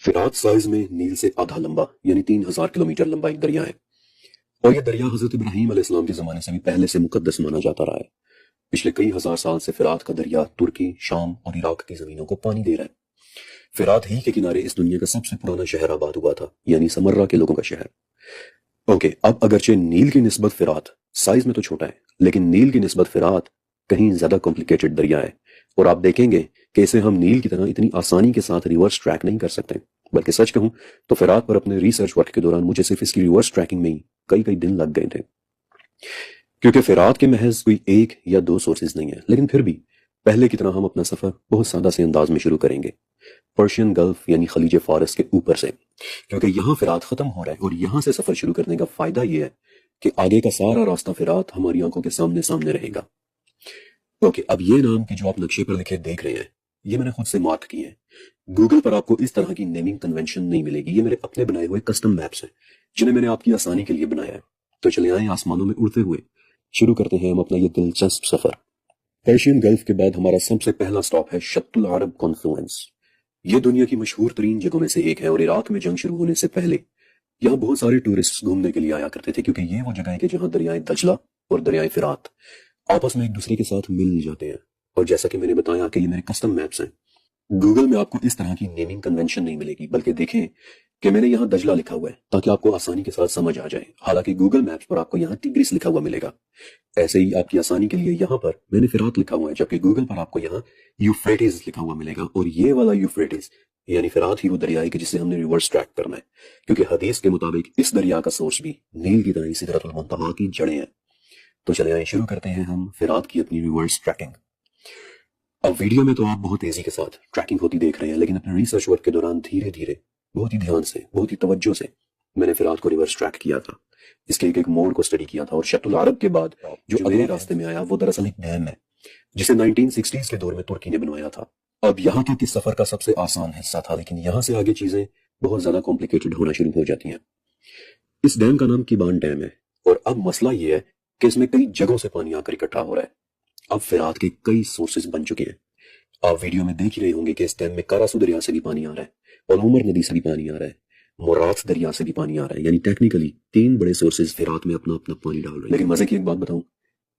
فرات سائز میں نیل سے آدھا لمبا یعنی 3000 کلومیٹر لمبا ایک دریا ہے، اور یہ دریا حضرت ابراہیم علیہ السلام کے زمانے سے بھی پہلے سے مقدس مانا جاتا رہا ہے۔ پچھلے کئی ہزار سال سے فرات کا دریا ترکی، شام اور عراق کی زمینوں کو پانی دے رہا ہے۔ فرات ہی کے کنارے اس دنیا کا سب سے پرانا شہر آباد ہوا تھا، یعنی سمرہ کے لوگوں کا شہر۔ اوکے، اب اگرچہ نیل کی نسبت فرات سائز میں تو چھوٹا ہے، لیکن نیل کی نسبت فرات کہیں زیادہ کمپلیکیٹڈ دریا ہے، اور آپ دیکھیں گے کہ اسے ہم نیل کی طرح اتنی آسانی کے ساتھ ریورس ٹریک نہیں کر سکتے۔ بلکہ سچ کہوں تو فرات پر اپنے ریسرچ ورک کے دوران مجھے صرف اس کی ریورس ٹریکنگ میں ہی کئی دن لگ گئے تھے، کیونکہ فرات کے محض کوئی ایک یا دو سورسز نہیں ہیں۔ لیکن پھر بھی پہلے کی طرح ہم اپنا سفر بہت سادہ سے انداز میں شروع کریں گے، پرشین گلف یعنی خلیج فارس کے اوپر سے، کیونکہ یہاں فرات ختم ہو رہا ہے، اور یہاں سے سفر شروع کرنے کا فائدہ یہ ہے کہ آگے کا سارا راستہ فرات ہماری آنکھوں کے سامنے رہے گا۔ اوکے، اب یہ نام کہ جو آپ نقشے پر لکھے دیکھ رہے ہیں، یہ میں نے خود سے مارک کیے ہیں۔ گوگل پر آپ کو اس طرح کی نیمنگ کنونشن نہیں ملے گی، یہ میرے اپنے بنائے ہوئے کسٹم میپس ہیں جنہیں میں نے آپ کی آسانی کے لیے بنایا ہے۔ تو چلے آئیں آسمانوں میں اڑتے ہوئے شروع کرتے ہیں ہم اپنا یہ دلچسپ سفر۔ پرشین گلف کے بعد ہمارا سب سے پہلا سٹاپ ہے شط العرب کانفلوئنس۔ یہ دنیا کی مشہور ترین جگہوں میں سے ایک ہے، اور عراق میں جنگ شروع ہونے سے پہلے یہاں بہت سارے ٹورسٹ گھومنے کے لیے آیا کرتے تھے، کیونکہ یہ وہ جگہ ہے کہ جہاں دریائے دجلہ اور دریائے فرات آپس میں ایک دوسرے کے ساتھ مل جاتے ہیں۔ اور جیسا کہ میں نے بتایا کہ یہ میرے کسٹم میپس ہیں، گوگل میں آپ کو اس طرح کی نیمنگ کنونشن نہیں ملے گی، بلکہ دیکھیں کہ میں نے یہاں دجلہ لکھا ہوا ہے تاکہ آپ کو آسانی کے ساتھ سمجھ آ جائے، حالانکہ گوگل میپس پر آپ کو یہاں ٹیگریس لکھا ہوا ملے گا۔ ایسے ہی آپ کی آسانی کے لیے یہاں پر میں نے فرات لکھا ہوا ہے، جبکہ گوگل پر آپ کو یہاں یوفریٹس لکھا ہوا ملے گا، اور یہ والا یوفریٹس یعنی فرات ہی وہ دریا ہے کہ جسے ہم نے ریورس ٹریک کرنا ہے، کیونکہ حدیث کے مطابق اس دریا کا سورس بھی نیل کی طرح سدرۃ المنتہا کی جڑیں ہیں۔ تو چلے آئیں شروع کرتے ہیں ہم فرات کی اپنی ریورس ٹریکنگ۔ اب ویڈیو میں تو آپ بہت تیزی کے ساتھ ٹریکنگ ہوتی دیکھ رہے ہیں، لیکن اپنے ریسرچ ورک کے دوران دھیرے بہت ہی دھیان سے، بہت ہی توجہ سے میں نے فرات کو ریورس ٹریک کیا تھا، اس کے ایک موڈ کو اسٹڈی کیا تھا۔ اور شط العرب کے بعد جو اگلے راستے میں آیا وہ دراصل ایک ڈیم ہے جسے 1960s کے دور میں ترکی نے بنوایا تھا۔ اب یہاں تک کہ سفر کا سب سے آسان حصہ تھا، لیکن یہاں سے آگے چیزیں بہت زیادہ کمپلیکیٹڈ ہونا شروع ہو جاتی ہیں۔ اس ڈیم کا نام کیبان ڈیم ہے، اور اب مسئلہ یہ ہے کہ اس میں کئی جگہوں سے پانی آ کر اکٹھا ہو رہا ہے۔ اب فرات کے کئی سورسز بن چکے ہیں۔ آپ ویڈیو میں دیکھ ہی رہے ہوں گے کہ اس ڈیم میں کاراسو دریا سے بھی پانی آ رہا ہے، اور عمر ندی سے بھی پانی آ رہا ہے، مرات دریا سے بھی پانی آ رہا ہے، یعنی ٹیکنیکلی 3 بڑے سورسز فرات میں اپنا پانی ڈال رہے ہیں۔ لیکن مزے کی ایک بات بتاؤں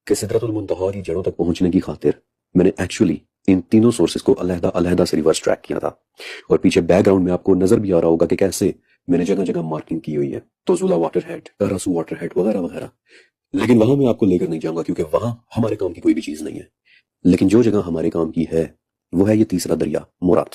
کہ سدرۃ المنتہا کی جڑوں تک پہنچنے کی خاطر میں نے ایکچولی ان تینوں سورسز کو علیحدہ سے ریورس ٹریک کیا تھا، اور پیچھے بیک گراؤنڈ میں آپ کو نظر بھی آ رہا ہوگا کہ کیسے میں نے جگہ مارکنگ کی ہوئی ہے، توزولا واٹر ہیڈ، کاراسو واٹر ہیڈ وغیرہ۔ لیکن وہاں میں آپ کو لے کر نہیں جاؤں گا، کیونکہ وہاں ہمارے کام کی کوئی بھی چیز نہیں ہے۔ لیکن جو جگہ ہمارے کام کی ہے وہ ہے یہ تیسرا دریا، مرات۔